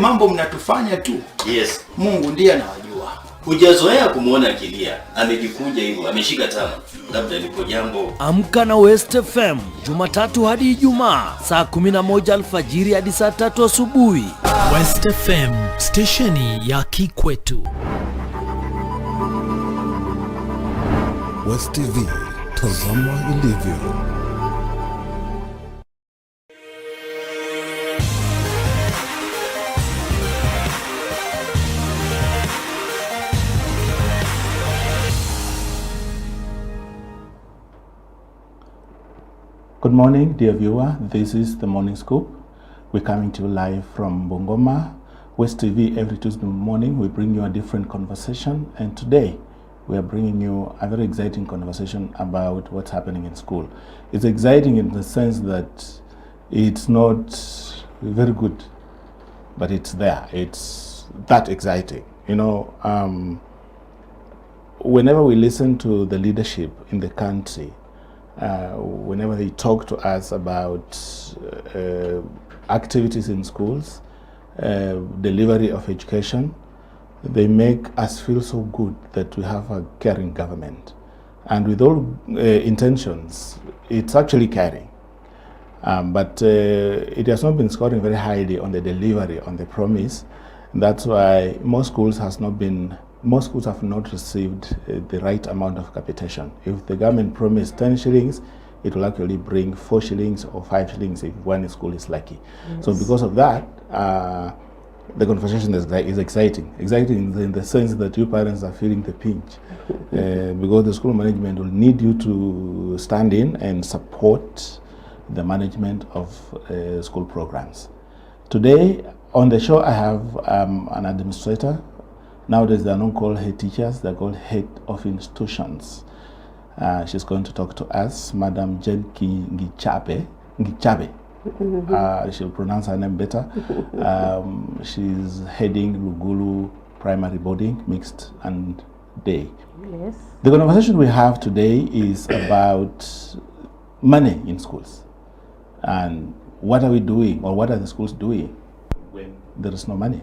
mambo mnatufanya tu. Yes. Mungu ndiye anawajua. Hujazoea kumuona akilia, amejikunja hivyo, ameshika tama. Labda lipo jambo. Amka na West FM, Jumatatu hadi Ijumaa, saa 11 alfajiri hadi saa 3 asubuhi. West FM, stesheni ya Kikwetu. West TV, tazama ilivyo. Good morning, dear viewer. This is the Morning Scoop. We're coming to you live from Bungoma, West TV. Every Tuesday morning, we bring you a different conversation. And today, we are bringing you a very exciting conversation about what's happening in school. It's exciting in the sense that it's not very good, but it's there. It's that exciting. You know, whenever we listen to the leadership in the country, whenever they talk to us about activities in schools, delivery of education, they make us feel so good that we have a caring government. And with all intentions, it's actually caring. But it has not been scoring very highly on the delivery, on the promise. And that's why most schools have not received the right amount of capitation. If the government promised 10 shillings, it will actually bring 4 shillings or 5 shillings if one school is lucky. Yes. So because of that, the conversation is exciting. Exciting in the sense that you parents are feeling the pinch. Because the school management will need you to stand in and support the management of school programs. Today, on the show, I have an administrator. Nowadays, they are not called head teachers, they're called head of institutions. She's going to talk to us, Madam Jenki Ngichabe. She'll pronounce her name better. She's heading Lugulu Primary Boarding, Mixed and Day. Yes. The conversation we have today is about money in schools. And what are we doing, or what are the schools doing when there is no money?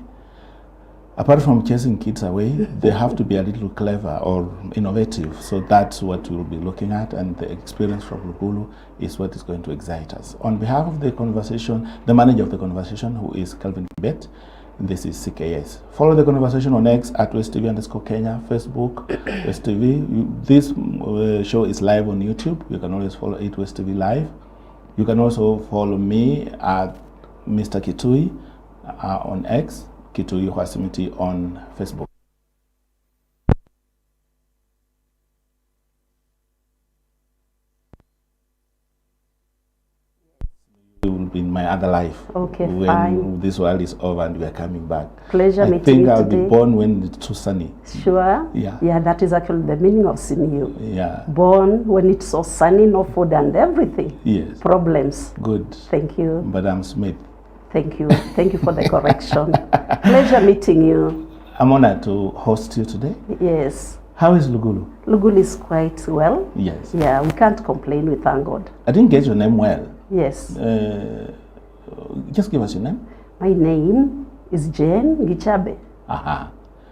Apart from chasing kids away, they have to be a little clever or innovative. So that's what we'll be looking at, and the experience from Lugulu is what is going to excite us. On behalf of the conversation, the manager of the conversation, who is Calvin Kibet, this is CKS. Follow the conversation on X at WestTV_Kenya, Facebook, West TV. This show is live on YouTube. You can always follow it, West TV Live. You can also follow me at Mr. Kitui on X, Kitui Hwasimiti on Facebook. You will be in my other life. Okay, when fine. This world is over and we are coming back. Pleasure meeting you today. I think I'll be born when it's too sunny. Sure? Yeah. Yeah, that is actually the meaning of seeing you. Yeah. Born when it's so sunny, no food and everything. Yes. Problems. Good. Thank you. Madam Smith. Thank you. Thank you for the correction. Pleasure meeting you. I'm honored to host you today. Yes. How is Lugulu? Lugulu is quite well. Yes. Yeah, we can't complain, we thank God. I didn't get your name well. Yes. Just give us your name. My name is Jane Ngichabe. Aha.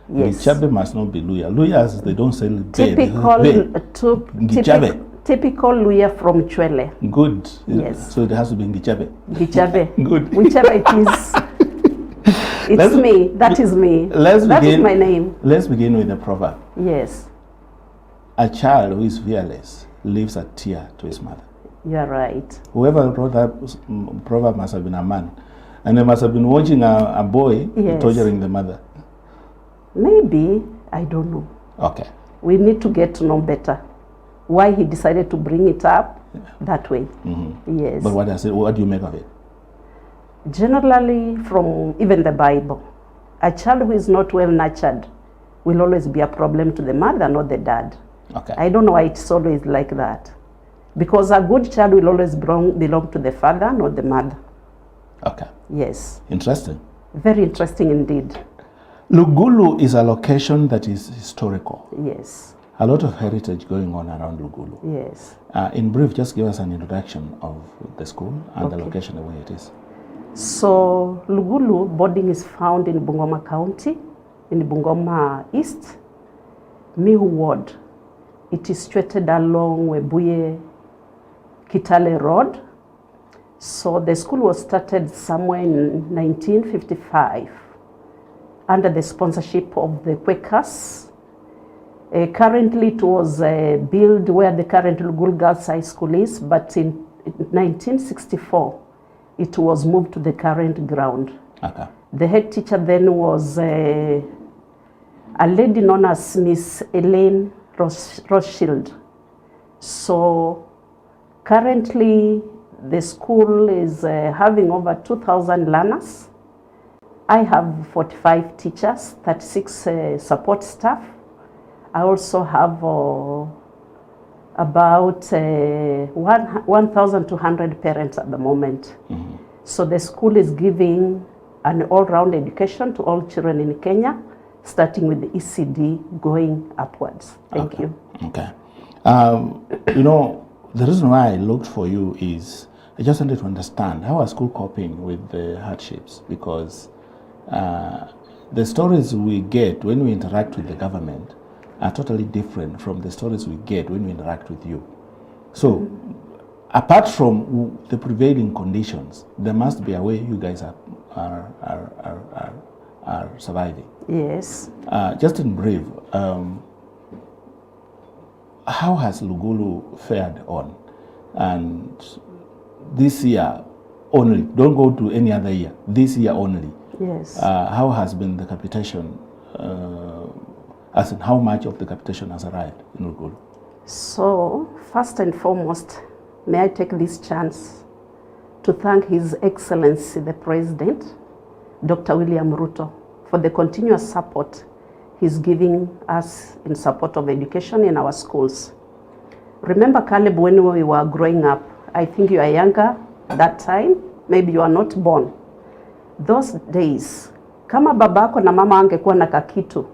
Yes. Ngichabe must not be Luya. Luyas, they don't say Typical Luya from Chwele. Good. Yes. So it has to be Ngichabe. Ngichabe. Good. Whichever it is. It's me. That is me. That is my name. Let's begin with the proverb. Yes. A child who is fearless leaves a tear to his mother. You're right. Whoever wrote that proverb must have been a man. And they must have been watching a boy torturing the mother. Maybe. I don't know. Okay. We need to get to know better why he decided to bring it up that way. Mm-hmm. Yes. But what do you make of it? Generally, from even the Bible, a child who is not well nurtured will always be a problem to the mother, not the dad. Okay. I don't know why it's always like that. Because a good child will always belong to the father, not the mother. Okay. Yes. Interesting. Very interesting indeed. Lugulu is a location that is historical. Yes. A lot of heritage going on around Lugulu. Yes. In brief, just give us an introduction of the school and the location, the way it is. So Lugulu boarding is found in Bungoma County, in Bungoma East, Mihu Ward. It is situated along Webuye Kitale Road. So the school was started somewhere in 1955 under the sponsorship of the Quakers. Currently it was built where the current Lugulu Girls High School is, but in 1964 it was moved to the current ground. Okay. The head teacher then was a lady known as Miss Elaine Rothschild. So currently the school is having over 2,000 learners. I have 45 teachers, 36 support staff. I also have about 1,200 parents at the moment. Mm-hmm. So the school is giving an all-round education to all children in Kenya, starting with the ECD going upwards. Thank you. Okay. The reason why I looked for you is I just wanted to understand how are school coping with the hardships, because the stories we get when we interact with the government are totally different from the stories we get when we interact with you. So, apart from the prevailing conditions, there must be a way you guys are surviving. Yes. Just in brief, how has Lugulu fared on? And this year only, don't go to any other year, this year only. Yes. How has been the capitation, as in how much of the capitation has arrived in Lugulu? So, first and foremost, may I take this chance to thank His Excellency the President, Dr. William Ruto, for the continuous support he's giving us in support of education in our schools. Remember, Caleb, when we were growing up, I think you are younger that time, maybe you are not born. Those days, kama babako na mama angekuwa na kakitu,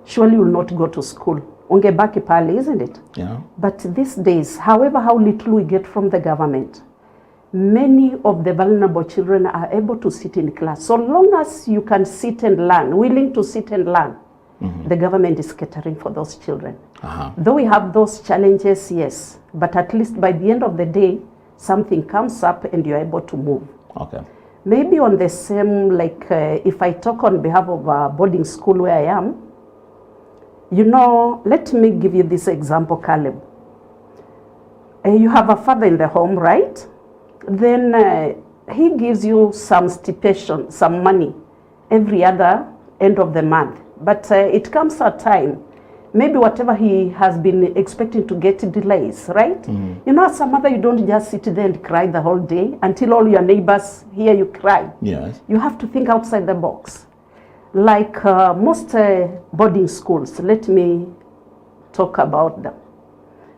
surely you will not go to school. Ungebaki pale, isn't it? Yeah. But these days, however how little we get from the government, many of the vulnerable children are able to sit in class. So long as you can sit and learn, willing to sit and learn, mm-hmm. the government is catering for those children. Uh-huh. Though we have those challenges, yes, but at least by the end of the day, something comes up and you're able to move. Okay. Maybe on the same, like if I talk on behalf of a boarding school where I am, let me give you this example, Caleb. You have a father in the home, right? Then he gives you some stipation, some money every other end of the month. But it comes a time, maybe whatever he has been expecting to get delays, right? Mm-hmm. As a mother, you don't just sit there and cry the whole day until all your neighbors hear you cry. Yes. You have to think outside the box. Like most boarding schools, let me talk about them.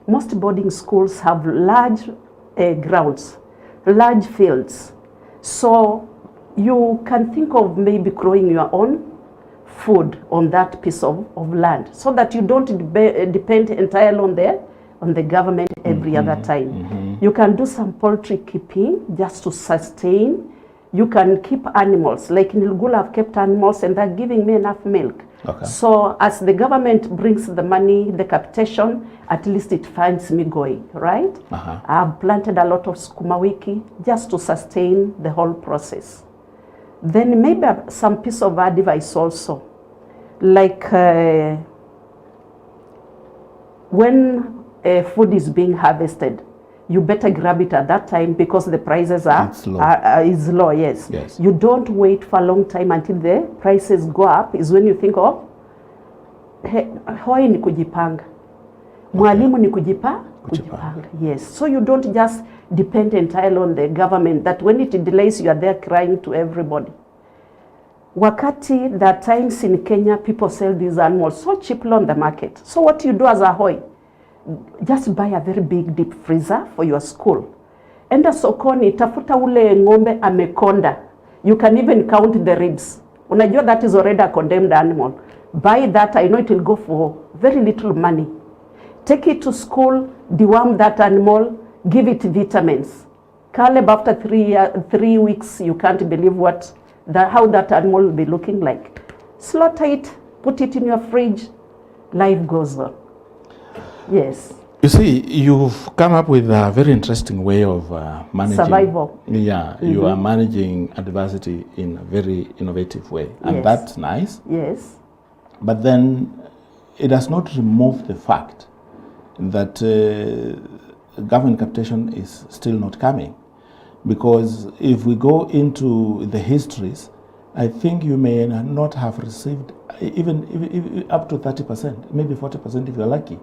Most boarding schools have large grounds, large fields. So you can think of maybe growing your own food on that piece of land so that you don't depend entirely on the government every mm-hmm. other time. Mm-hmm. You can do some poultry keeping just to sustain. You can keep animals. Like in Lugulu, I've kept animals and they're giving me enough milk. Okay. So as the government brings the money, the capitation, at least it finds me going, right? Uh-huh. I've planted a lot of sukuma wiki just to sustain the whole process. Then maybe some piece of advice also. Like when food is being harvested, you better grab it at that time because the prices is low, yes. Yes. You don't wait for a long time until the prices go up, is when you think of, hoi ni kujipanga. Mwalimu ni kujipanga. Yes. So you don't just depend entirely on the government that when it delays, you are there crying to everybody. Wakati, there are times in Kenya, people sell these animals so cheaply on the market. So what you do as a hoi, just buy a very big deep freezer for your school. Enda sokoni, tafuta ule ng'ombe amekonda. You can even count the ribs. Unajua that is already a condemned animal. Buy that, I know it will go for very little money. Take it to school, deworm that animal, give it vitamins. Caleb, after 3 weeks, you can't believe how that animal will be looking like. Slaughter it, put it in your fridge, life goes on. Yes. You see, you've come up with a very interesting way of managing. Survival. Yeah, you are managing adversity in a very innovative way. And that's nice. Yes. But then it does not remove the fact that government capitation is still not coming. Because if we go into the histories, I think you may not have received even up to 30%, maybe 40% if you're lucky,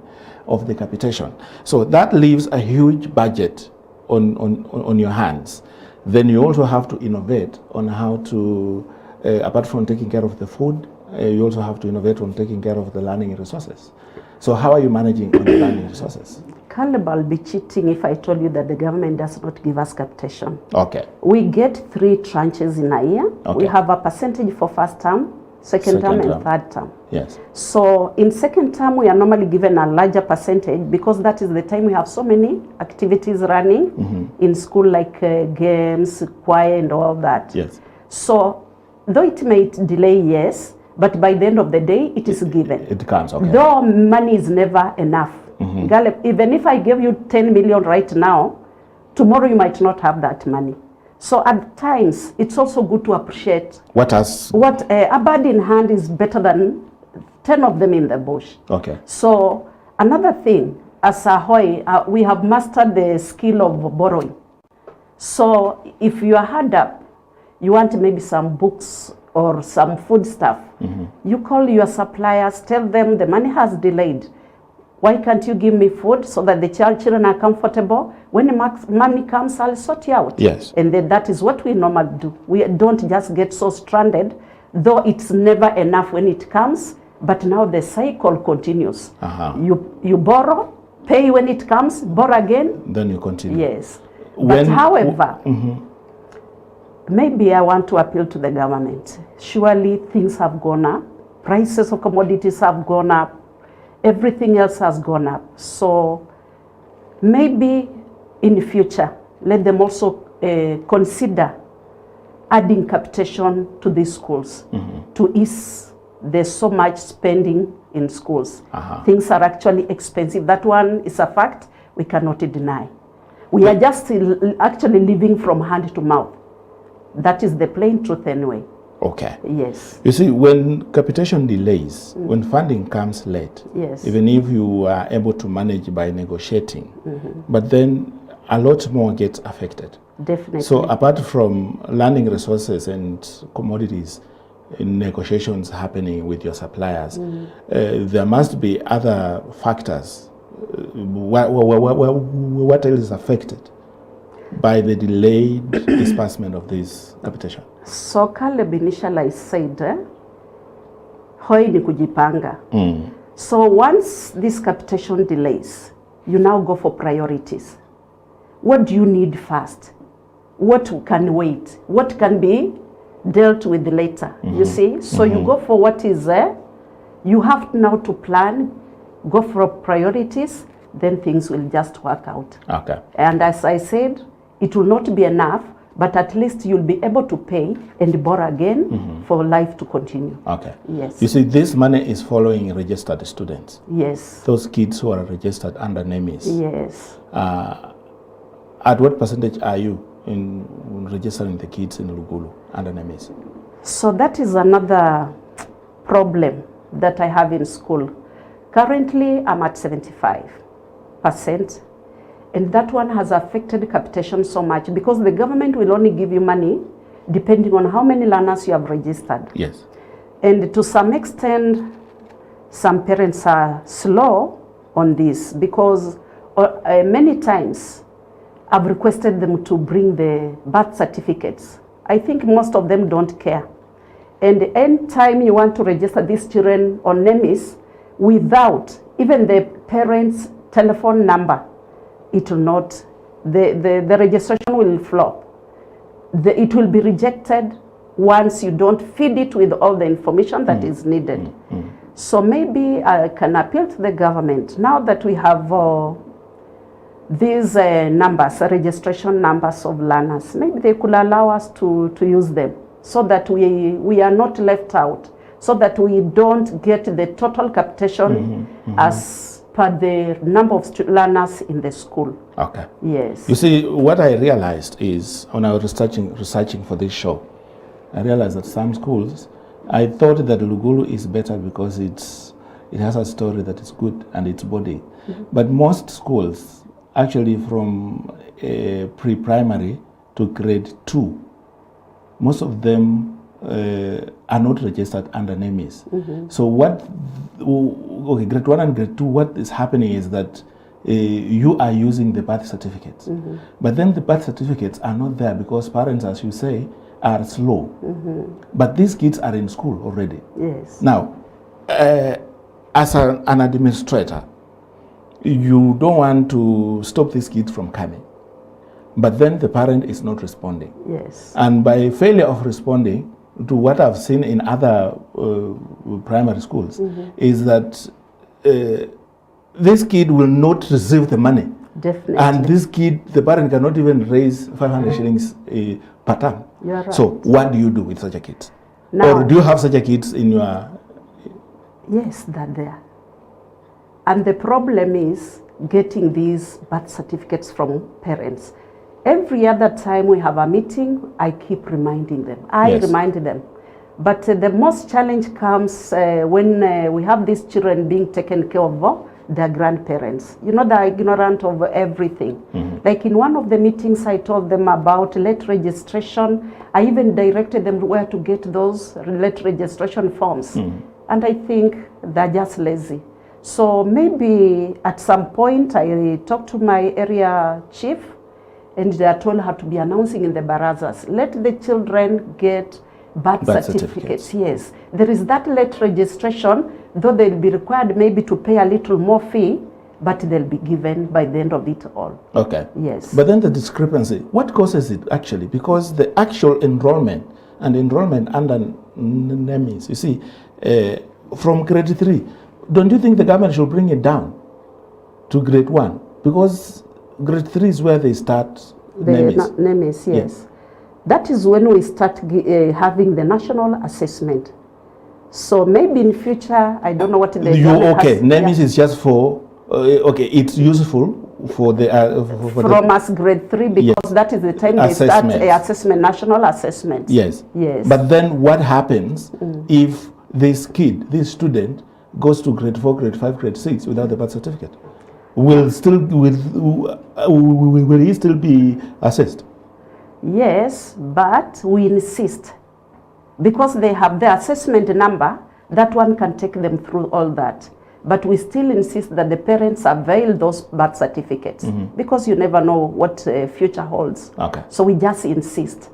of the capitation. So that leaves a huge budget on your hands. Then you also have to innovate on how to, apart from taking care of the food, you also have to innovate on taking care of the learning resources. So how are you managing on the learning resources? Caleb, I'll be cheating if I told you that the government does not give us capitation. Okay. We get 3 tranches in a year. Okay. We have a percentage for first term, second term, and third term. Yes. So in second term, we are normally given a larger percentage because that is the time we have so many activities running in school, like games, choir, and all that. Yes. So though it may delay, yes, but by the end of the day, it is given. It comes, okay. Though money is never enough. Even if I give you 10 million right now, tomorrow you might not have that money. So at times, it's also good to appreciate what a bird in hand is better than 10 of them in the bush. Okay. So another thing, as a Hoi, we have mastered the skill of borrowing. So if you are hard up, you want maybe some books or some food stuff, you call your suppliers, tell them the money has delayed. Why can't you give me food so that the children are comfortable? When the money comes, I'll sort you out. Yes. And then that is what we normally do. We don't just get so stranded, though it's never enough when it comes, but now the cycle continues. You borrow, pay when it comes, borrow again. Then you continue. Yes. But however, maybe I want to appeal to the government. Surely things have gone up. Prices of commodities have gone up. Everything else has gone up. So maybe in the future, let them also consider adding capitation to these schools to ease there's so much spending in schools. Things are actually expensive. That one is a fact we cannot deny. We are just actually living from hand to mouth. That is the plain truth anyway. Okay. Yes. You see, when capitation delays, when funding comes late, yes, even if you are able to manage by negotiating, but then a lot more gets affected. Definitely. So apart from learning resources and commodities, negotiations happening with your suppliers, there must be other factors. What else is affected by the delayed disbursement of this capitation? So Caleb initially said, hoi ni kujipanga. So once this capitation delays, you now go for priorities. What do you need first? What can wait? What can be dealt with later? You see? So you go for what is there. You have now to plan, go for priorities, then things will just work out. Okay. And as I said, it will not be enough, but at least you'll be able to pay and borrow again for life to continue. Okay. Yes. You see, this money is following registered students. Yes. Those kids who are registered under NEMIS. Yes. At what percentage are you in registering the kids in Lugulu under NEMIS? So that is another problem that I have in school. Currently, I'm at 75%. And that one has affected capitation so much because the government will only give you money depending on how many learners you have registered. Yes. And to some extent, some parents are slow on this because many times I've requested them to bring the birth certificates. I think most of them don't care. And any time you want to register these children on NEMIS without even the parents' telephone number, it will not, the registration will flop. It will be rejected once you don't feed it with all the information that is needed. So maybe I can appeal to the government now that we have these numbers, registration numbers of learners, maybe they could allow us to use them so that we are not left out, so that we don't get the total capitation as per the number of learners in the school. Okay. Yes. You see, what I realized is, when I was researching for this show, I realized that some schools, I thought that Lugulu is better because it has a story that is good and it's body. But most schools, actually from pre-primary to grade 2, most of them are not registered under NEMIS. So grade 1 and grade 2, what is happening is that you are using the birth certificates. But then the birth certificates are not there because parents, as you say, are slow. But these kids are in school already. Yes. Now, as an administrator, you don't want to stop these kids from coming. But then the parent is not responding. Yes. And by failure of responding to what I've seen in other primary schools, is that this kid will not receive the money. Definitely. And this kid, the parent cannot even raise 500 shillings per term. You're right. So what do you do with such a kid? Now, Or do you have such a kids in your... Yes, they're there. And the problem is getting these birth certificates from parents. Every other time we have a meeting, I keep reminding them. I remind them. But the most challenge comes when we have these children being taken care of their grandparents. You know, they're ignorant of everything. Like in one of the meetings, I told them about late registration. I even directed them where to get those late registration forms. And I think they're just lazy. So maybe at some point, I talked to my area chief, and they are told how to be announcing in the barazas. Let the children get birth certificates. Yes. There is that late registration, though they'll be required maybe to pay a little more fee, but they'll be given by the end of it all. Okay. Yes. But then the discrepancy, what causes it actually? Because the actual enrollment and enrollment under NEMIS, you see, from grade 3, don't you think the government should bring it down to grade 1? Because grade 3 is where they start NEMIS. NEMIS, yes. That is when we start having the national assessment. So maybe in future, I don't know what the NEMIS is just for, it's useful for the... from us grade 3, because that is the time they start assessment, national assessment. Yes. Yes. But then what happens if this student goes to grade 4, grade 5, grade 6 without the birth certificate? Will he still be assessed? Yes, but we insist, because they have the assessment number, that one can take them through all that. But we still insist that the parents avail those birth certificates, because you never know what future holds. Okay. So we just insist.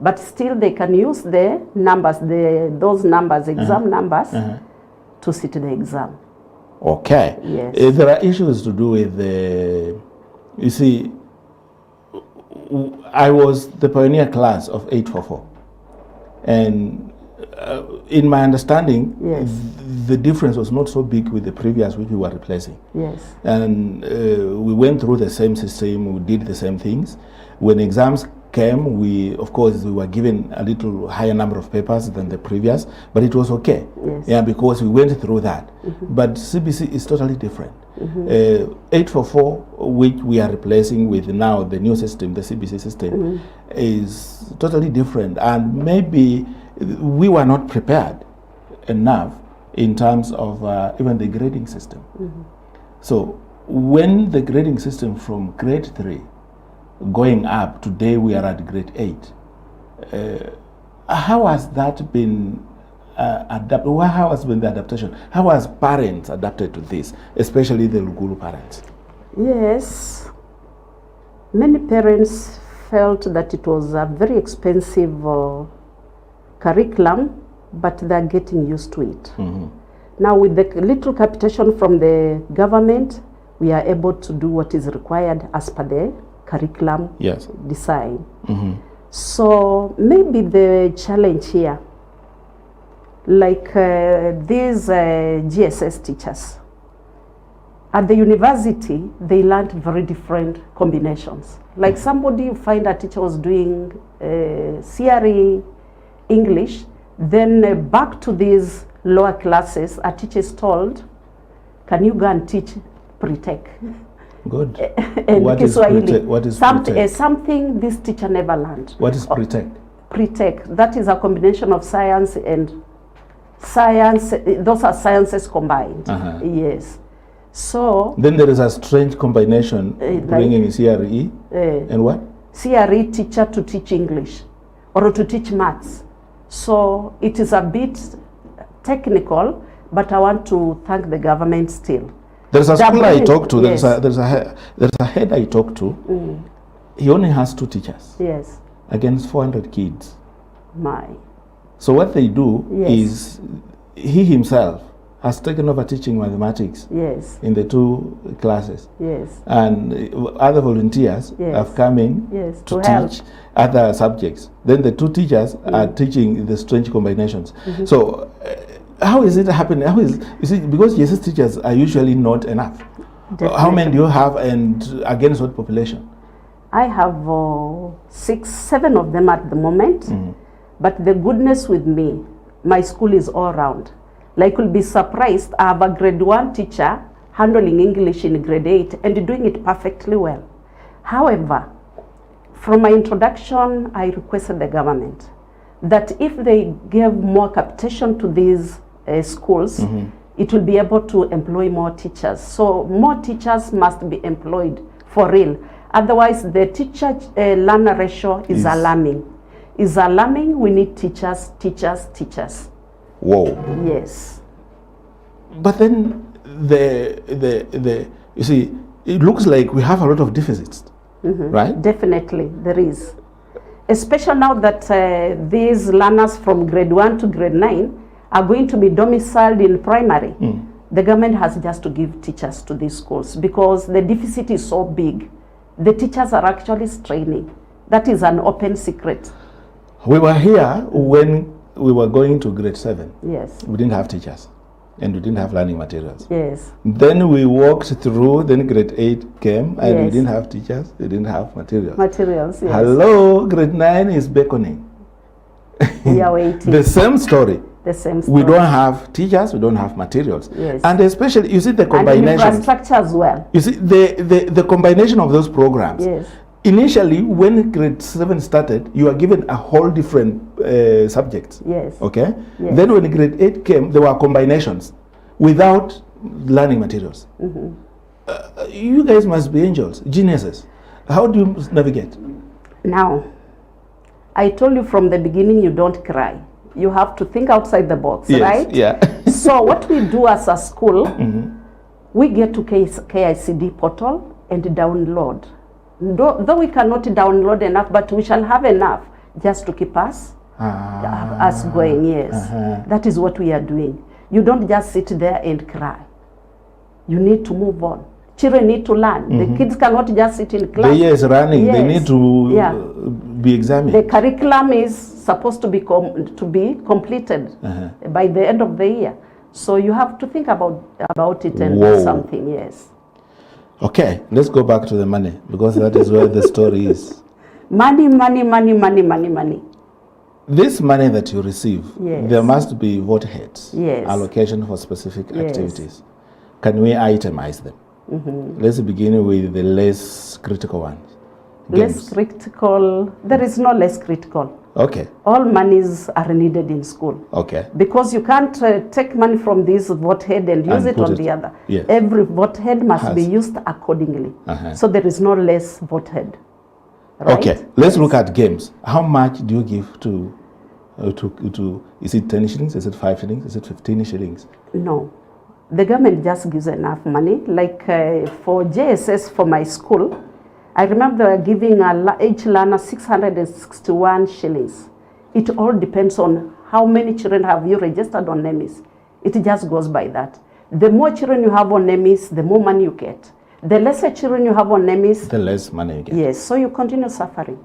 But still they can use the numbers, those numbers, exam numbers, to sit the exam. Okay. Yes. There are issues to do with you see, I was the pioneer class of 844. And in my understanding, the difference was not so big with the previous which we were replacing. Yes. And we went through the same system, we did the same things. When exams came, we were given a little higher number of papers than the previous, but it was okay. Yes. Yeah, because we went through that. But CBC is totally different. 844, which we are replacing with now the new system, the CBC system, is totally different. And maybe we were not prepared enough in terms of even the grading system. So when the grading system from grade 3 going up, today we are at grade 8, how has that been adapted? How has been the adaptation? How has parents adapted to this, especially the Lugulu parents? Yes, many parents felt that it was a very expensive curriculum, but they're getting used to it. Now with the little capitation from the government, we are able to do what is required as per the curriculum design. So maybe the challenge here, like these GSS teachers, At the university, they learned very different combinations. Like somebody, you find a teacher was doing CRE English, then back to these lower classes, a teacher is told, can you go and teach pre-tech? Good. And What is pre-tech? Something this teacher never learned. What is pre-tech? Pre-tech, that is a combination of science and science, those are sciences combined. Yes. So then there is a strange combination bringing CRE and what? CRE teacher to teach English or to teach maths. So it is a bit technical, but I want to thank the government still. There's a school I talked to, yes. there's a head I talked to. He only has 2 teachers. Yes. Against 400 kids. My. So what they do is he himself has taken over teaching mathematics in the 2 classes. Yes. And other volunteers have come in to teach other subjects. Then the 2 teachers are teaching the strange combinations. So how is it happening? How is, you see, because Jesus teachers are usually not enough. Definitely. How many do you have, and against what population? I have 6, 7 of them at the moment. But the goodness with me, my school is all round. Like, you'll be surprised, I have a grade 1 teacher handling English in grade 8 and doing it perfectly well. However, from my introduction, I requested the government that if they give more capitation to these schools, it will be able to employ more teachers. So more teachers must be employed for real. Otherwise, the teacher-learner ratio is alarming. Is alarming. We need teachers, teachers, teachers. Whoa. Yes. But then you see, it looks like we have a lot of deficits, right? Definitely, there is. Especially now that these learners from grade 1 to grade 9 are going to be domiciled in primary. The government has just to give teachers to these schools because the deficit is so big. The teachers are actually straining. That is an open secret. We were here when we were going to grade 7. Yes. We didn't have teachers and we didn't have learning materials. Yes. Then we walked through, then grade 8 came and we didn't have teachers, we didn't have materials. Materials, yes. Hello, grade 9 is beckoning. We are waiting. The same story. The same story. We don't have teachers, we don't have materials. Yes. And especially, you see the combination. And infrastructure as well. You see the combination of those programs. Yes. Initially, when grade 7 started, you are given a whole different subjects. Yes. Okay? Yes. Then when grade 8 came, there were combinations without learning materials. You guys must be angels, geniuses. How do you navigate? Now, I told you from the beginning, you don't cry. You have to think outside the box, right? Yeah. So what we do as a school, we get to KICD portal and download. Though we cannot download enough, but we shall have enough just to keep us going, yes. That is what we are doing. You don't just sit there and cry. You need to move on. Children need to learn. The kids cannot just sit in class. The year is running. Yes. They need to be examined. The curriculum is supposed to be completed by the end of the year. So you have to think about it and do something, yes. Okay, let's go back to the money, because that is where the story is. Money, money, money, money, money, money. This money that you receive, there must be vote heads, allocation for specific activities. Can we itemize them? Let's begin with the less critical ones. Games. Less critical, there is no less critical. Okay. All monies are needed in school. Okay. Because you can't take money from this vote head and use it on the other. Yes. Every vote head must be used accordingly. So there is no less vote head. Right? Okay. Let's look at games. How much do you give to is it 10 shillings? Is it 5 shillings? Is it 15 shillings? No. The government just gives enough money. Like for JSS for my school, I remember they were giving each learner 661 shillings. It all depends on how many children have you registered on NEMIS. It just goes by that. The more children you have on NEMIS, the more money you get. The lesser children you have on NEMIS, the less money you get. Yes, so you continue suffering.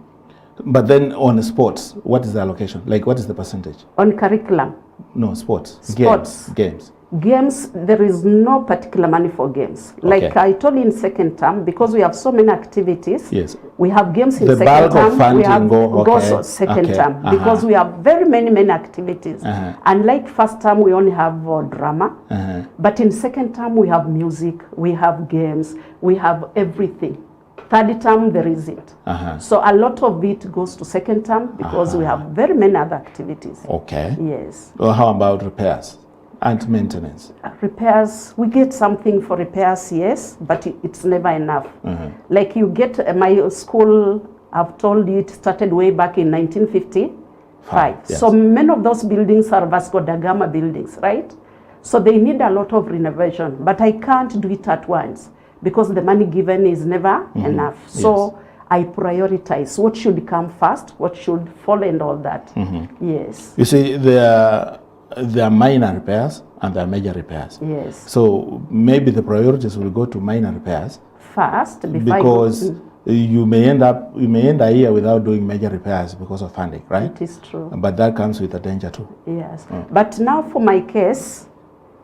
But then on sports, what is the allocation? Like, what is the percentage? On curriculum? No, sports. Sports. Games. Games, there is no particular money for games. Like I told you in second term, because we have so many activities, yes, we have games in the second term, we have goes second term, because we have very many activities. And like first term, we only have drama, but in second term, we have music, we have games, we have everything. Third term, there isn't. So a lot of it goes to second term because we have very many other activities. Okay. Yes. Well, how about repairs and maintenance? Repairs, we get something for repairs, yes, but it's never enough. Like you get, my school, I've told you, it started way back in 1955. Yes. So many of those buildings are Vasco da Gama buildings, right? So they need a lot of renovation, but I can't do it at once because the money given is never enough. So I prioritize what should come first, what should follow and all that. Yes. You see, there are minor repairs and there are major repairs. Yes. So maybe the priorities will go to minor repairs first because you may end a year without doing major repairs because of funding, right? It is true. But that comes with a danger too. Yes. But now for my case,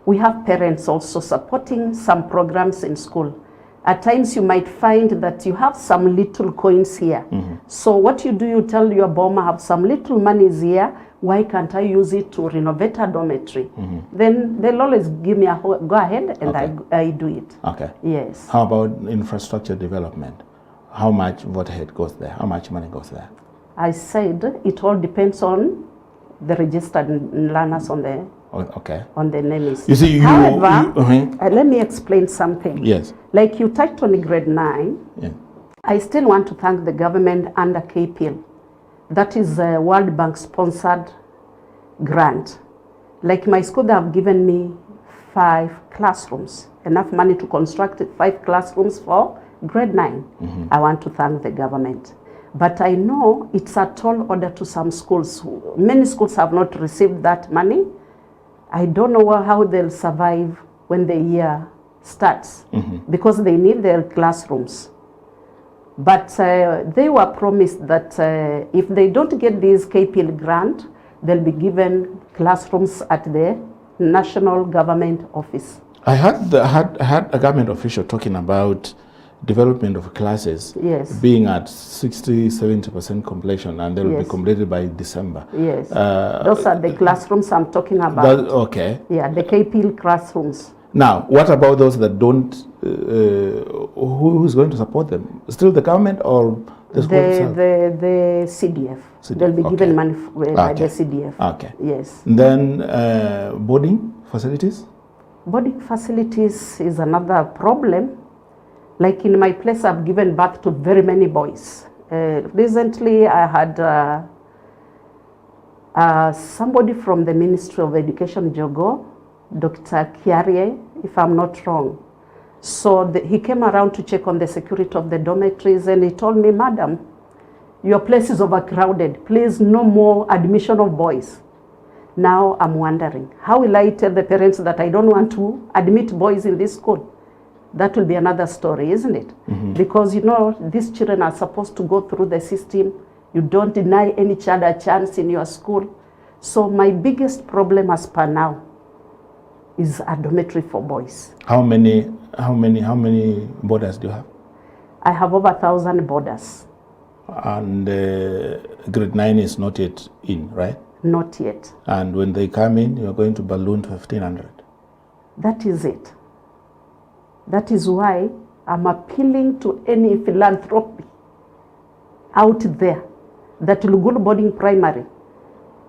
we have parents also supporting some programs in school. At times you might find that you have some little coins here. So what you do, you tell your bomber, I have some little monies here, why can't I use it to renovate a dormitory? Then they'll always give me a go ahead and I do it. Okay. Yes. How about infrastructure development? How much waterhead goes there? How much money goes there? I said it all depends on the registered learners on the NEMIS. You see, however, let me explain something. Yes. Like you touched on grade 9, I still want to thank the government under KPL. That is a World Bank sponsored grant. Like my school, they have given me 5 classrooms, enough money to construct 5 classrooms for grade 9. I want to thank the government. But I know it's a tall order to some schools. Many schools have not received that money. I don't know how they'll survive when the year starts because they need their classrooms. But they were promised that if they don't get this KPL grant, they'll be given classrooms at the national government office. I had a government official talking about development of classes being at 60-70% completion, and they will be completed by December. Yes, those are the classrooms I'm talking about. Yeah, the KPL classrooms. Now, what about those that don't? Who's going to support them? Still the government or the school itself? The CDF. They'll be given money by the CDF. Okay. Yes. And then boarding facilities? Boarding facilities is another problem. Like in my place, I've given birth to very many boys. Recently, I had somebody from the Ministry of Education, Jogo, Dr. Kiarie, if I'm not wrong. So he came around to check on the security of the dormitories, and he told me, Madam, your place is overcrowded. Please, no more admission of boys. Now I'm wondering, how will I tell the parents that I don't want to admit boys in this school? That will be another story, isn't it? Because, you know, these children are supposed to go through the system. You don't deny any child a chance in your school. So my biggest problem as per now is a dormitory for boys. How many boarders do you have? I have over 1,000 boarders. And grade 9 is not yet in, right? Not yet. And when they come in, you're going to balloon to 1,500. That is it. That is why I'm appealing to any philanthropy out there that Lugulu Boarding Primary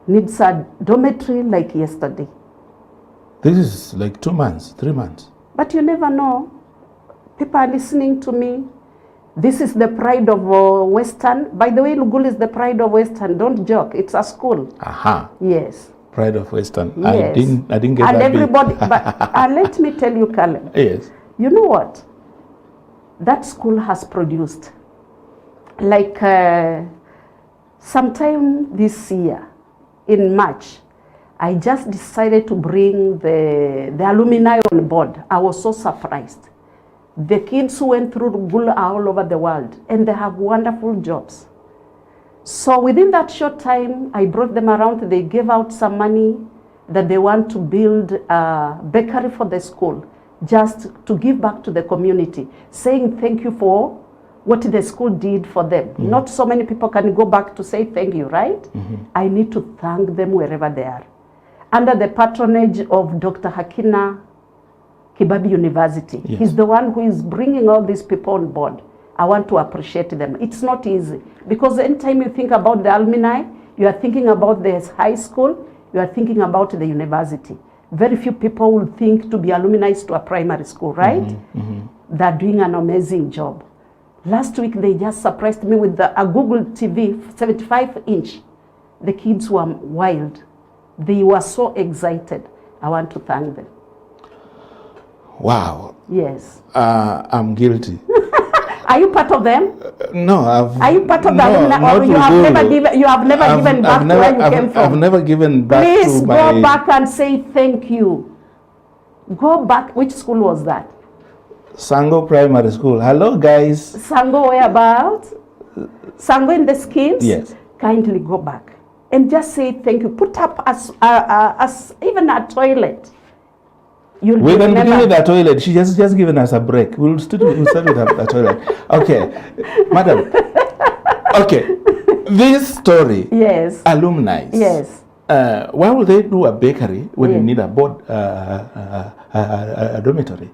needs a dormitory like yesterday. This is like 2 months, 3 months. But you never know. People are listening to me. This is the pride of Western. By the way, Lugulu is the pride of Western. Don't joke. It's a school. Aha. Yes. Pride of Western. Yes. I didn't get and that everybody, but let me tell you, Caleb. Yes. You know what? That school has produced, like sometime this year, in March, I just decided to bring the alumni on board. I was so surprised. The kids who went through Lugulu are all over the world, and they have wonderful jobs. So within that short time, I brought them around. They gave out some money. that they want to build a bakery for the school, just to give back to the community, saying thank you for what the school did for them. Not so many people can go back to say thank you, right? I need to thank them wherever they are. Under the patronage of Dr. Hakina Kibabi University. Yes. He's the one who is bringing all these people on board. I want to appreciate them. It's not easy, because anytime you think about the alumni, you are thinking about the high school, you are thinking about the university. Very few people will think to be alumni to a primary school, right? They're doing an amazing job. Last week, they just surprised me with a Google TV 75-inch. The kids were wild. They were so excited. I want to thank them. Wow. Yes. I'm guilty. Are you part of them? No, Are you part of no, them? not Or you have Lugulu. never given? You have never given back to where you came from. I've never given back Please to go my... back and say thank you. Go back. Which school was that? Sango Primary School. Hello, guys. Sango whereabouts? Sango in the schemes? Yes. Kindly go back and just say thank you. Put up as even a toilet. You'll We can remember. begin with the toilet. She just given us a break. We'll start with the toilet. Okay, madam. Okay, this story. Yes. Alumni. Yes. Why would they do a bakery when you need a board, a dormitory?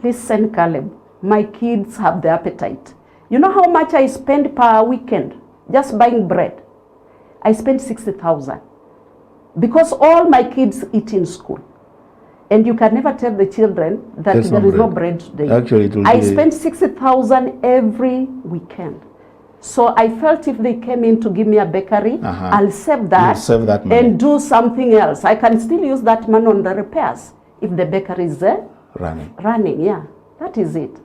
Listen, Caleb, my kids have the appetite. You know how much I spend per weekend just buying bread? I spend 60,000 because all my kids eat in school. And you can never tell the children that There's there no is no bread. bread today. Actually, it will I be... spend 60,000 every weekend. So I felt if they came in to give me a bakery, I'll save that, You'll save that money. and do something else. I can still use that money on the repairs if the bakery is there. Running, yeah. That is it.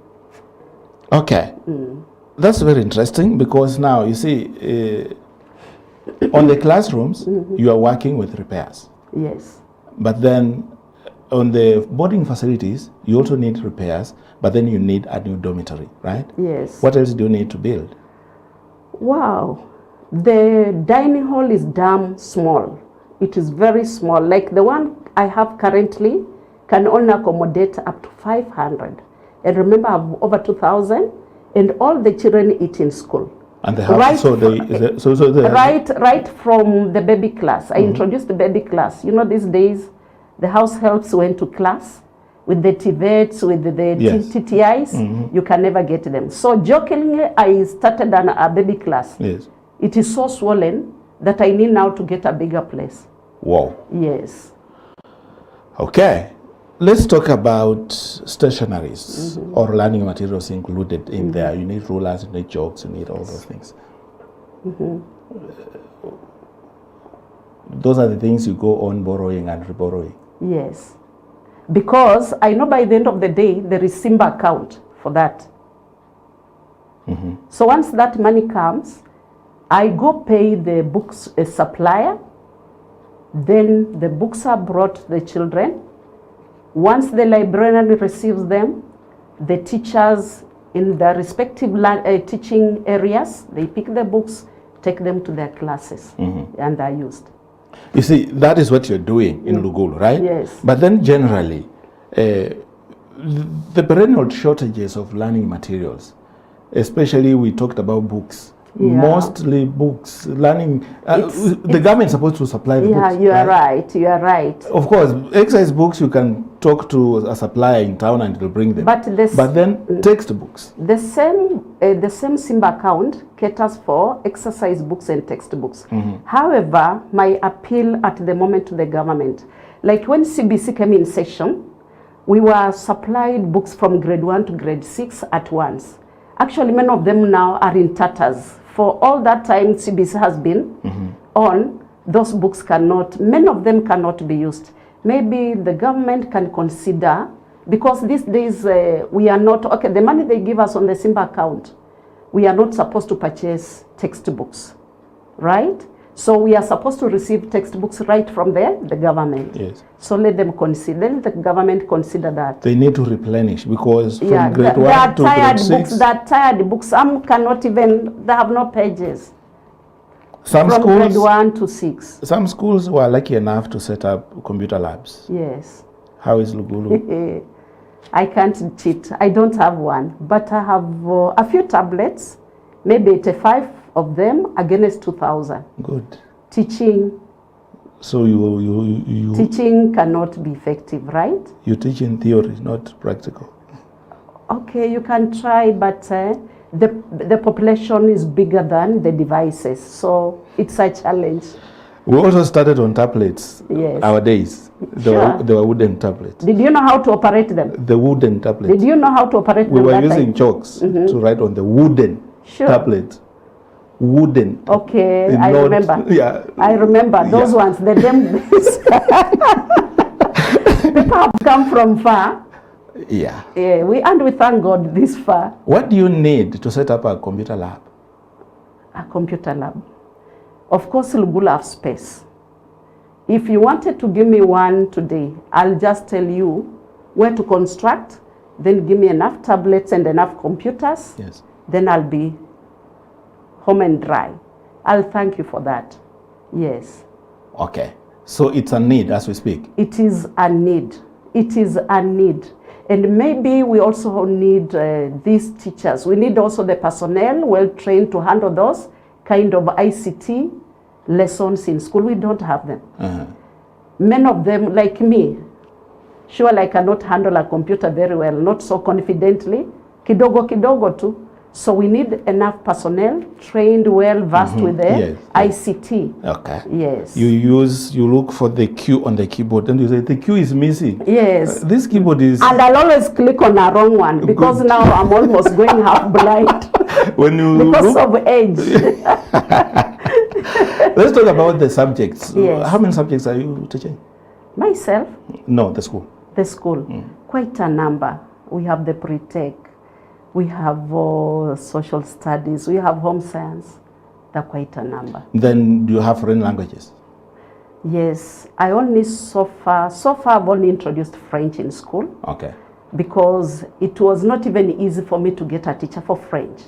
Okay. That's very interesting, because now you see, on the classrooms, you are working with repairs. Yes. But then on the boarding facilities, you also need repairs, but then you need a new dormitory, right? Yes. What else do you need to build? Wow. The dining hall is damn small. It is very small. Like the one I have currently can only accommodate up to 500. And remember, I have over 2,000, and all the children eat in school. And they have Right right from the baby class. I introduced the baby class. You know, these days, the house helps went to class with the TVETs, with the Yes. TTIs. You can never get them. So jokingly, I started a baby class. Yes. It is so swollen that I need now to get a bigger place. Wow. Yes. Okay. Let's talk about stationaries or learning materials included in there. You need rulers, you need chalks, you need all those things. Those are the things you go on borrowing and reborrowing. Yes. Because I know by the end of the day, there is Simba account for that. So once that money comes, I go pay the books supplier. Then the books are brought to the children. Once the librarian receives them, the teachers in their respective teaching areas, they pick the books, take them to their classes, and are used. You see, that is what you're doing in Lugulu, right? Yes. But then generally, the perennial shortages of learning materials, especially we talked about books, mostly books, learning, the government is supposed to supply the books. Yeah, you are right, you are right. Of course, exercise books, you can talk to a supplier in town and they'll bring them. But then textbooks. The same Simba account caters for exercise books and textbooks. However, my appeal at the moment to the government, like when CBC came in session, we were supplied books from grade 1 to grade 6 at once. Actually, many of them now are in tatters. For all that time CBC has been on, those books many of them cannot be used. Maybe the government can consider, because these days we are not, the money they give us on the Simba account, we are not supposed to purchase textbooks, right? So we are supposed to receive textbooks right from the government. Yes. So let them consider, let the government consider that. They need to replenish, because from grade they 1 are to tired grade 6. books, they are tired books. Some cannot even, they have no pages. Some from grade schools, 1 to 6. some schools were lucky enough to set up computer labs. Yes. How is Lugulu? I can't cheat. I don't have one, but I have a few tablets, maybe 85 of them against 2,000. Good. Teaching. So you Teaching cannot be effective, right? you teach in theory, not practical. Okay, you can try, but the population is bigger than the devices, so it's a challenge. We also started on tablets. Yes. Our days. Sure. They were wooden tablets. Did you know how to operate them? The wooden tablets. Did you know how to operate We them? were that using time? chalks to write on the wooden Sure. tablet. Wooden. Okay, I Not- remember. Yeah. I remember those Yeah. ones. The damn people have come from far. Yeah. Yeah, we thank God this far. What do you need to set up a computer lab? A computer lab. Of course, Lugulu have space. If you wanted to give me one today, I'll just tell you where to construct, then give me enough tablets and enough computers, Yes. then I'll be home and dry. I'll thank you for that. Yes. Okay. So it's a need as we speak. It is a need. It is a need. And maybe we also need these teachers. We need also the personnel well trained to handle those kind of ICT lessons in school. We don't have them. Many of them, like me, surely I cannot handle a computer very well, not so confidently. Kidogo kidogo tu. So we need enough personnel trained well, versed with the Yes, yes. ICT. Okay. Yes. You look for the Q on the keyboard and you say the Q is missing. Yes. This keyboard is And I'll always click on a wrong one because Good. now I'm almost going half blind when you because look, of age. let's talk about the subjects. Yes. How many subjects are you teaching? Myself, No, the school. the school, quite a number. We have the pre-tech, we have social studies, we have home science. They're quite a number. Then do you have foreign languages? Yes, I only so far I've only introduced French in school Okay. because it was not even easy for me to get a teacher for French.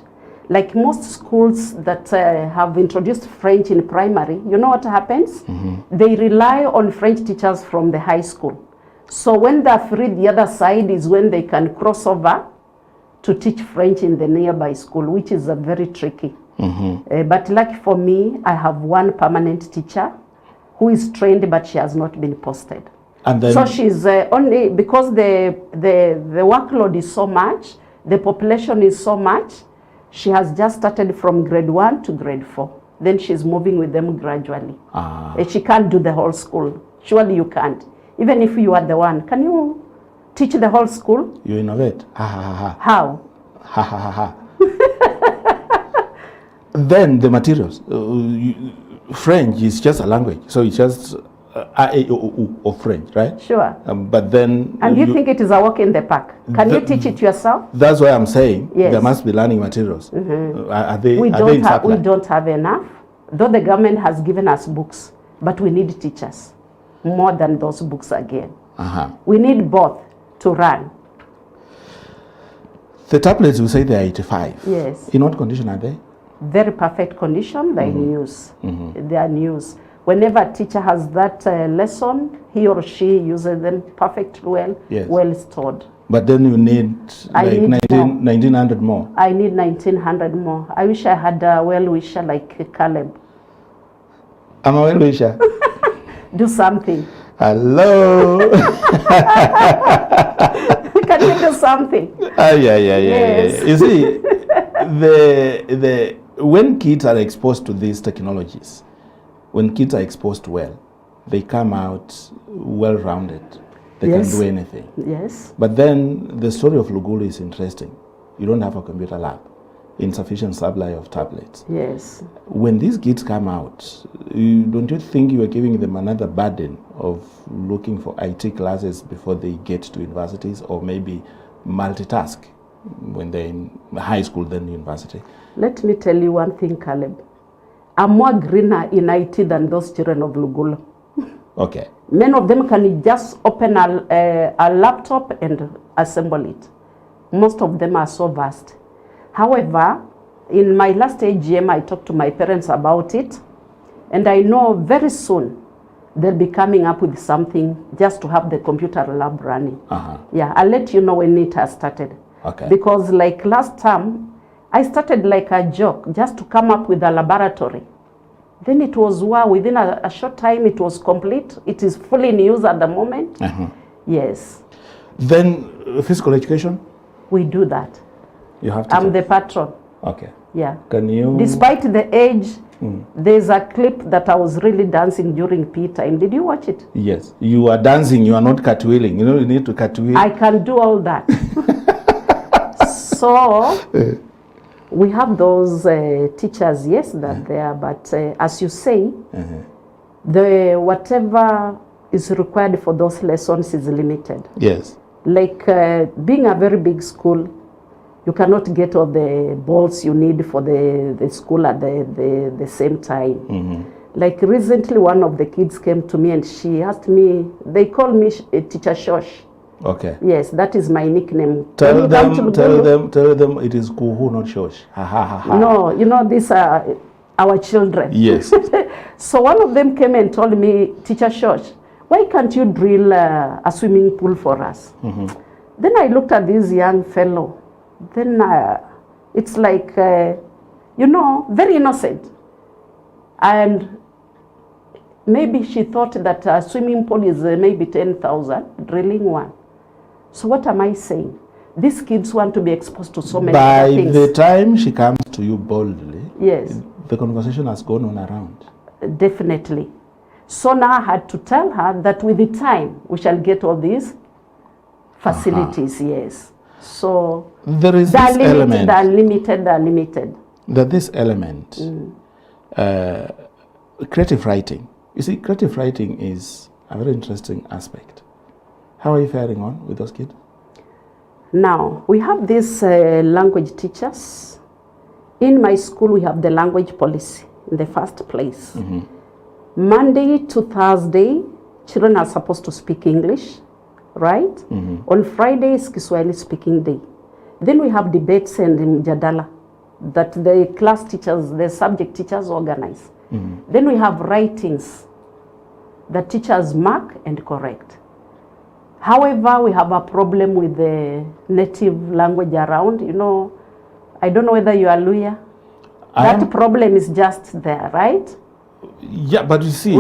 Like most schools that have introduced French in primary, you know what happens? They rely on French teachers from the high school. So when they're free, the other side is when they can cross over to teach French in the nearby school, which is very tricky. But lucky for me, I have one permanent teacher who is trained, but she has not been posted. And then So she's only, because the workload is so much, the population is so much, she has just started from grade 1 to grade 4. Then she's moving with them gradually. She can't do the whole school. Surely you can't. Even if you are the one, can you teach the whole school? you innovate. Ha ha ha ha. How? Ha ha ha ha. Then the materials. French is just a language, so it's just A, E, I, O, U of French, right? Sure. But then And you think it is a walk in the park? Can you teach it yourself? that's why I'm saying Yes. there must be learning materials. Are they We in don't supply? have enough, though the government has given us books, but we need teachers more than those books again. We need both to run. The tablets, you say they are 85. Yes. In what condition are they? Very perfect condition, they're in use. They are in use. Whenever a teacher has that lesson, he or she uses them perfectly well, Yes. well stored. But then you need I like need 1900 more. I need 1900 more. I wish I had a well-wisher like Caleb. I'm a well-wisher. Do something. Hello. Can you do something? Yeah. Yes. You see, when kids are exposed to these technologies, when kids are exposed well, they come out well-rounded. They Yes. can do anything. Yes. But then the story of Lugulu is interesting. You don't have a computer lab, insufficient supply of tablets. Yes. When these kids come out, don't you think you are giving them another burden of looking for IT classes before they get to universities, or maybe multitask when they're in high school than university? Let me tell you one thing, Caleb. I'm more greener in IT than those children of Lugulu. Okay. Many of them can just open a laptop and assemble it. Most of them are so vast. However, in my last AGM, I talked to my parents about it. And I know very soon they'll be coming up with something just to have the computer lab running. Yeah, I'll let you know when it has started. Okay. Because like last time, I started like a joke just to come up with a laboratory. Then it was, wow, within a short time it was complete. It is fully in use at the moment. Yes. Then physical education? We do that. You have to. I'm the patron. Okay. Yeah. Can you? Despite the age, there's a clip that I was really dancing during PE time. Did you watch it? Yes. You are dancing, you are not cartwheeling. You know, you need to cartwheel. I can do all that. So, we have those teachers, yes, that they are, but as you say, the whatever is required for those lessons is limited. Yes. Like being a very big school, you cannot get all the balls you need for the school at the same time. Like recently, one of the kids came to me and she asked me, they call me Teacher Shosh. Okay. Yes, that is my nickname. Tell them it is Kuhu, not Shosh. Ha ha ha ha. No, you know, these are our children. Yes. So one of them came and told me, Teacher Shosh, why can't you drill a swimming pool for us? Then I looked at this young fellow. Then it's like, you know, very innocent. And maybe she thought that a swimming pool is maybe 10,000, drilling one. So what am I saying? These kids want to be exposed to so many other things. By the time she comes to you boldly, yes, the conversation has gone on around. Definitely. So now I had to tell her that with the time, we shall get all these facilities, yes. So there is this element. They're limited. That this element, creative writing. You see, creative writing is a very interesting aspect. How are you faring on with those kids? Now, we have these language teachers. In my school, we have the language policy in the first place. Monday to Thursday, children are supposed to speak English, right? On Friday is Kiswahili speaking day. Then we have debates and mjadala that the class teachers, the subject teachers organize. Then we have writings that teachers mark and correct. However, we have a problem with the native language around. You know, I don't know whether you are Luya. That problem is just there, right? Yeah, but you see,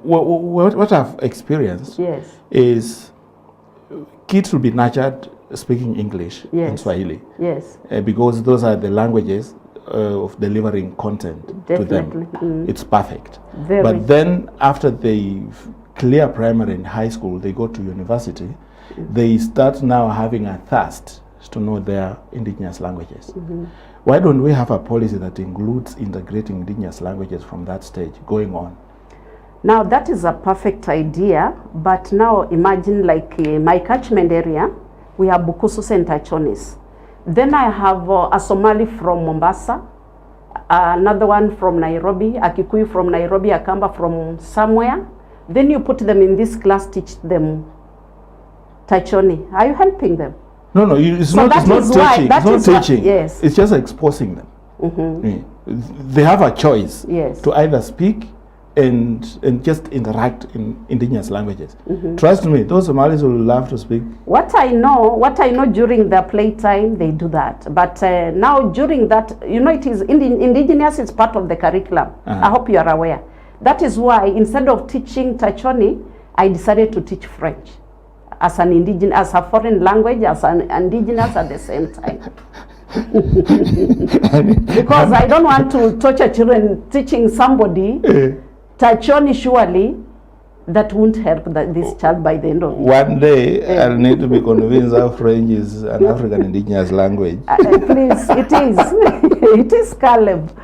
what I've experienced is kids will be nurtured speaking English and Swahili. Yes. Because those are the languages of delivering content to them. It's perfect. But then after they clear primary and high school, they go to university, they start now having a thirst to know their indigenous languages. Why don't we have a policy that includes integrating indigenous languages from that stage going on? Now that is a perfect idea, but now imagine like my catchment area, we have Bukusu and Tachonis. Then I have a Somali from Mombasa, another one from Nairobi, a Kikuyu from Nairobi, a Kamba from somewhere. Then you put them in this class, teach them Tachoni. Are you helping them? No, it's not teaching. Yes. It's just exposing them. They have a choice to either speak and just interact in indigenous languages. Trust me, those Somalis will love to speak. What I know during their playtime, they do that. But now during that, you know, it is indigenous is part of the curriculum. I hope you are aware. That is why instead of teaching Tachoni, I decided to teach French as an indigenous, as a foreign language, as an indigenous at the same time. Because I don't want to torture children teaching somebody Tachoni. Surely that won't help this child by the end of it. One day I'll need to be convinced how French is an African indigenous language. Please, it is. It is, Caleb.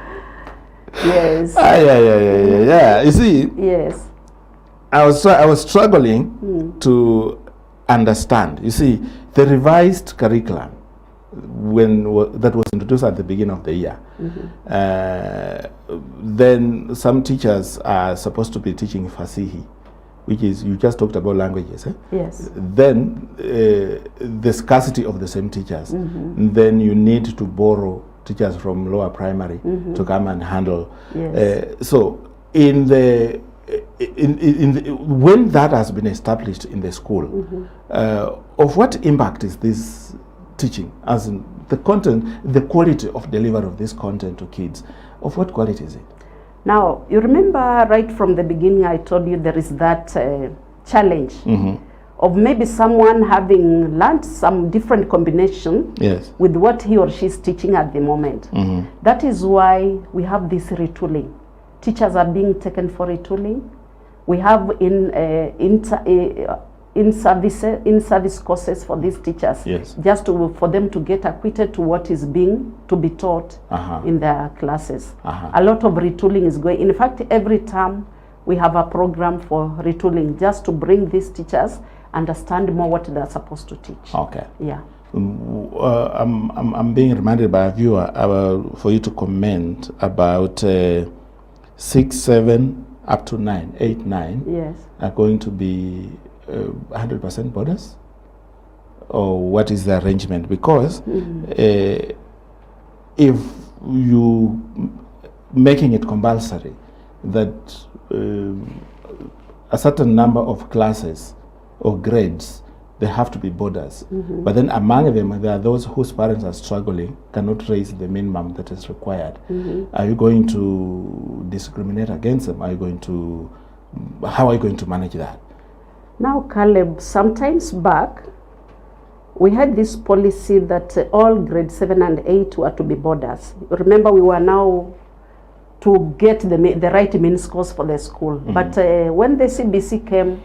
Yes. Yeah. You see. Yes. I was struggling to understand. You see, the revised curriculum that was introduced at the beginning of the year. Then some teachers are supposed to be teaching Fasihi, which is, you just talked about languages. Yes. Then the scarcity of the same teachers. Then you need to borrow teachers from lower primary to come and handle. Yes. So in the when that has been established in the school, of what impact is this teaching, as in the content, the quality of delivery of this content to kids? Of what quality is it? Now, you remember right from the beginning, I told you there is that challenge of maybe someone having learned some different combination with what he or she is teaching at the moment. That is why we have this retooling. Teachers are being taken for retooling. We have in-service courses for these teachers, just for them to get acquainted to what is being to be taught in their classes. A lot of retooling is going. In fact, every term we have a program for retooling, just to bring these teachers understand more what they're supposed to teach. Okay. Yeah. I'm being reminded by a viewer for you to comment about 6, 7, up to 9, 8, 9. Yes. Are going to be 100% boarders, or what is the arrangement? Because if you making it compulsory that a certain number of classes or grades, they have to be boarders, but then among them there are those whose parents are struggling, cannot raise the minimum that is required. Are you going to discriminate against them? Are you going to, how are you going to manage that? Now, Caleb, sometimes back, we had this policy that all grade 7 and 8 were to be boarders. Remember, we were now to get the right mean scores for the school. But when the CBC came,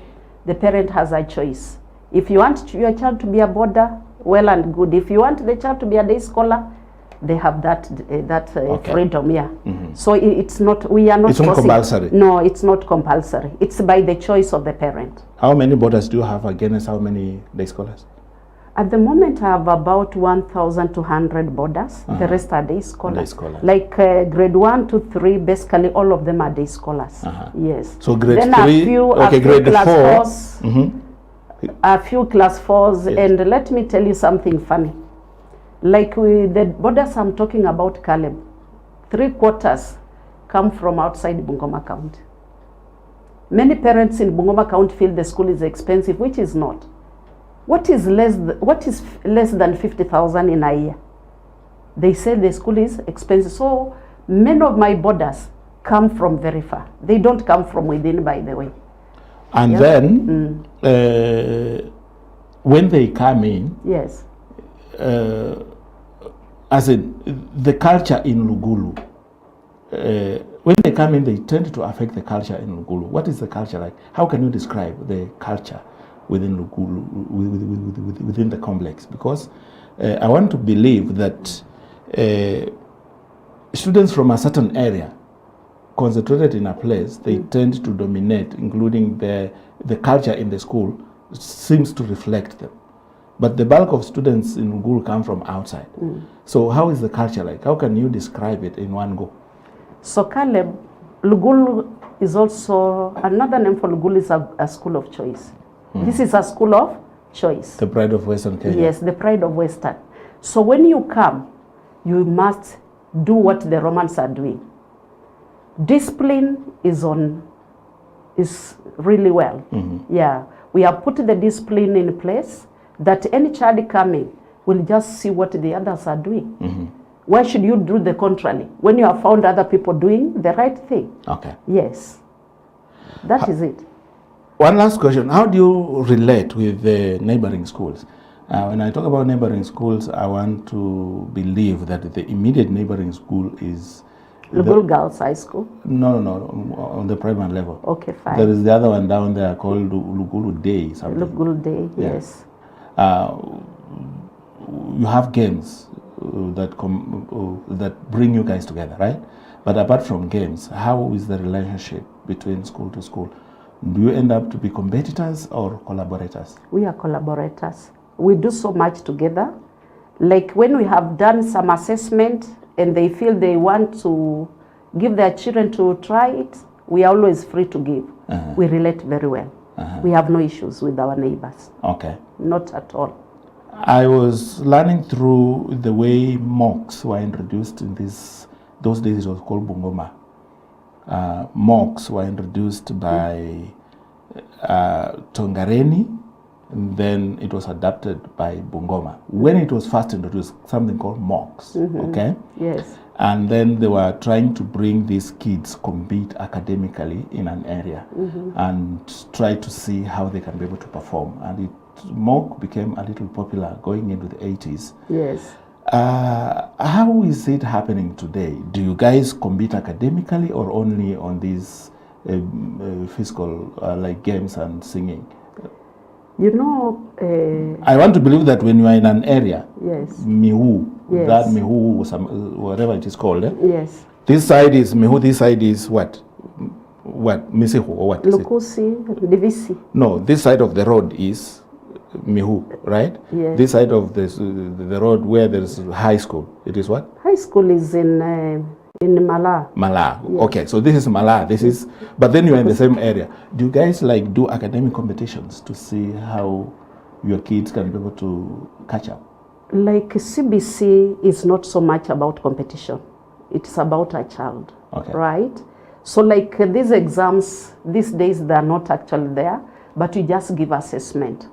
the parent has a choice. If you want your child to be a boarder, well and good. If you want the child to be a day scholar, they have that freedom, So it's not, we are not. It's not compulsory. No, it's not compulsory. It's by the choice of the parent. How many boarders do you have against how many day scholars? At the moment, I have about 1,200 boarders. The rest are day scholars. Like grade 1 to 3, basically all of them are day scholars. Yes. So grade then 3, grade class 4. 4s, a few class 4s, and let me tell you something funny. Like the boarders I'm talking about, Caleb, 3/4 come from outside Bungoma County. Many parents in Bungoma County feel the school is expensive, which is not. What is less than 50,000 in a year? They say the school is expensive. So many of my boarders come from very far. They don't come from within, by the way. And then when they come in, yes, as in the culture in Lugulu, when they come in, they tend to affect the culture in Lugulu. What is the culture like? How can you describe the culture within Lugulu, within the complex? Because I want to believe that students from a certain area concentrated in a place, they tend to dominate, including the culture in the school seems to reflect them. But the bulk of students in Lugulu come from outside. So how is the culture like? How can you describe it in one go? So Caleb, Lugulu is also, another name for Lugulu is a school of choice. This is a school of choice. The pride of Western Kenya. Yes, the pride of Western. So when you come, you must do what the Romans are doing. Discipline is really well. Yeah, we have put the discipline in place that any child coming will just see what the others are doing. Why should you do the contrary when you have found other people doing the right thing? Okay. Yes, that is it. One last question. How do you relate with the neighboring schools? When I talk about neighboring schools, I want to believe that the immediate neighboring school is Lugulu Girls High School? No, on the primary level. Okay, fine. There is the other one down there called Lugulu Day. Something. Lugulu Day, yes. You have games that bring you guys together, right? But apart from games, how is the relationship between school to school? Do you end up to be competitors or collaborators? We are collaborators. We do so much together. Like when we have done some assessment and they feel they want to give their children to try it, we are always free to give. We relate very well. We have no issues with our neighbors. Okay. Not at all. I was learning through the way mocks were introduced in those days. It was called Bungoma. Mocks were introduced by Tongareni, and then it was adapted by Bungoma. When it was first introduced, something called mocks, okay? Yes. And then they were trying to bring these kids compete academically in an area and try to see how they can be able to perform. And mock became a little popular going into the 80s. Yes. How is it happening today? Do you guys compete academically or only on these fiscal like games and singing? You know, I want to believe that when you are in an area, yes, Mihu, yes, that Mihu, whatever it is called, yes, this side is Mihu, this side is what? What? Misihu, or what is it? Lukusi, Divisi. No, this side of the road is Mihu, right? Yes. This side of the road where there is high school, it is what? High school is in Mala. Mala. Yes. Okay, so this is Mala. This is, but then you are in the same area. Do you guys like do academic competitions to see how your kids can be able to catch up? Like CBC is not so much about competition. It's about a child, Okay. right? So like these exams, these days they are not actually there, but you just give assessment.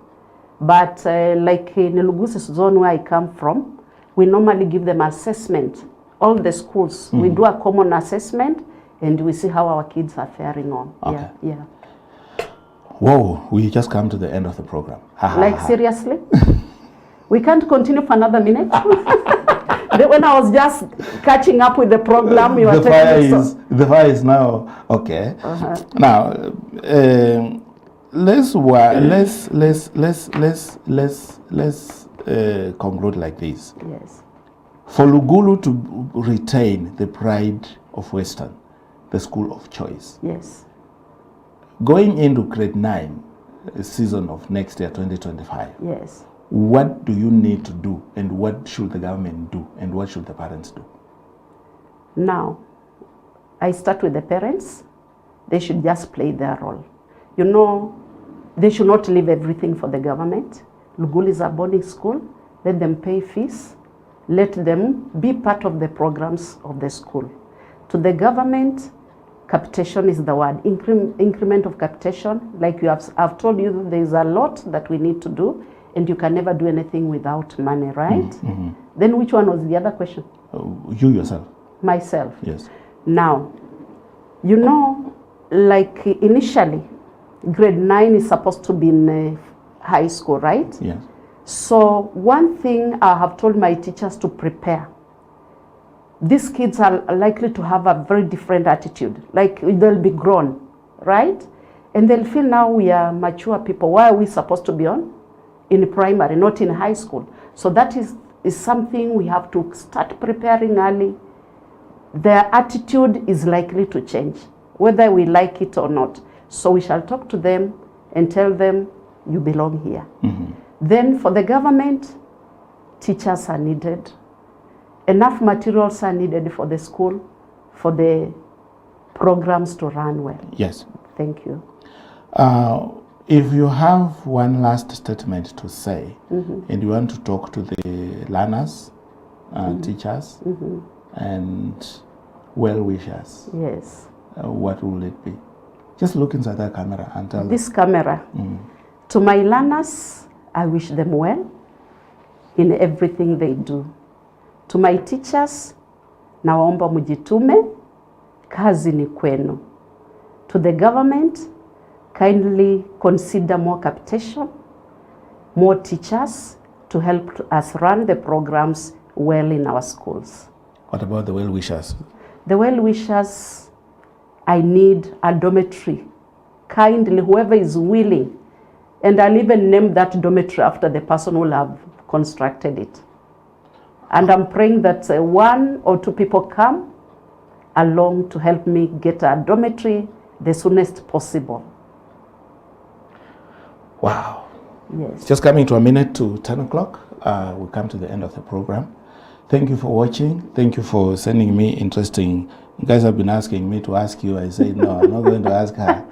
But like in Lugulu zone where I come from, we normally give them assessment. All the schools, we do a common assessment and we see how our kids are faring on. Okay. Yeah. Whoa, we just come to the end of the program. Like seriously? We can't continue for another minute? When I was just catching up with the program, you were telling me the fire is now okay. Now, let's conclude like this. Yes. For Lugulu to retain the pride of Western, the school of choice, Yes. going into grade 9 season of next year, 2025, Yes. what do you need to do, and what should the government do, and what should the parents do? Now, I start with the parents. They should just play their role. You know, they should not leave everything for the government. Lugulu is a boarding school. Let them pay fees. Let them be part of the programs of the school. To the government, capitation is the word. Increment of capitation, like I've told you, there is a lot that we need to do, and you can never do anything without money, right? Then which one was the other question? You yourself. Myself. Yes. Now, you know, like initially, grade 9 is supposed to be in high school, right? Yes. So one thing I have told my teachers to prepare. These kids are likely to have a very different attitude. Like they'll be grown, right? And they'll feel now we are mature people. Why are we supposed to be on? In primary, not in high school. So that is something we have to start preparing early. Their attitude is likely to change, whether we like it or not. So we shall talk to them and tell them, you belong here. Then for the government, teachers are needed. Enough materials are needed for the school, for the programs to run well. Yes. Thank you. If you have one last statement to say, and you want to talk to the learners, teachers, and well-wishers, Yes. What will it be? Just look inside that camera and tell This camera. To my learners, I wish them well in everything they do. To my teachers, nawaomba mujitume, kazi ni kwenu. To the government, kindly consider more capitation, more teachers to help us run the programs well in our schools. What about the well-wishers? The well-wishers, I need a dormitory. Kindly, whoever is willing, and I'll even name that dormitory after the person who will have constructed it. And I'm praying that 1 or 2 people come along to help me get a dormitory the soonest possible. Wow. Yes. Just coming to a minute to 10 o'clock, we come to the end of the program. Thank you for watching. Thank you for sending me interesting. You guys have been asking me to ask you. I said, no, I'm not going to ask her.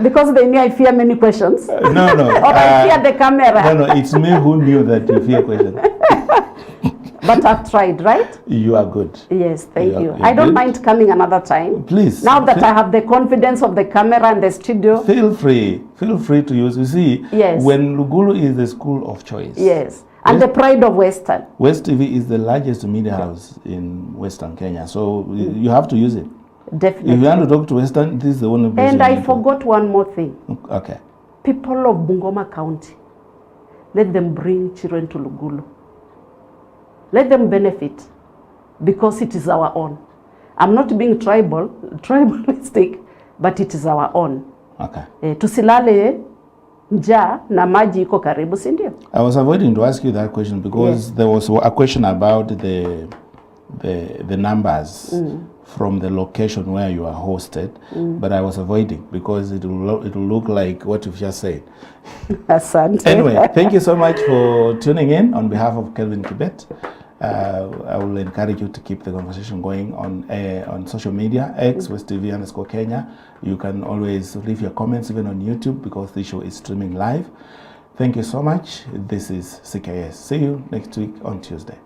Because they knew I fear many questions. No. Or I fear the camera. No, it's me who knew that you fear questions. But I've tried, right? You are good. Yes, thank you. You're I don't good. mind coming another time. Please. Now that I have the confidence of the camera and the studio. Feel free to use. You see, Yes. when Lugulu is the school of choice. Yes. And the pride of Western. West TV is the largest media house in Western Kenya, so you have to use it. Definitely. If you want to talk to Western, this is the only place. And you I need to- forgot one more thing. Okay. People of Bungoma County, let them bring children to Lugulu. Let them benefit because it is our own. I'm not being tribalistic, but it is our own. Okay. Tusilale njaa na maji iko karibu, si ndio? I was avoiding to ask you that question because there was a question about the numbers from the location where you are hosted, but I was avoiding because it will look like what you've just said. Asante. Anyway, thank you so much for tuning in on behalf of Kelvin Kibet. I will encourage you to keep the conversation going on social media, X, West TV _Kenya. You can always leave your comments even on YouTube because the show is streaming live. Thank you so much. This is CKS. See you next week on Tuesday.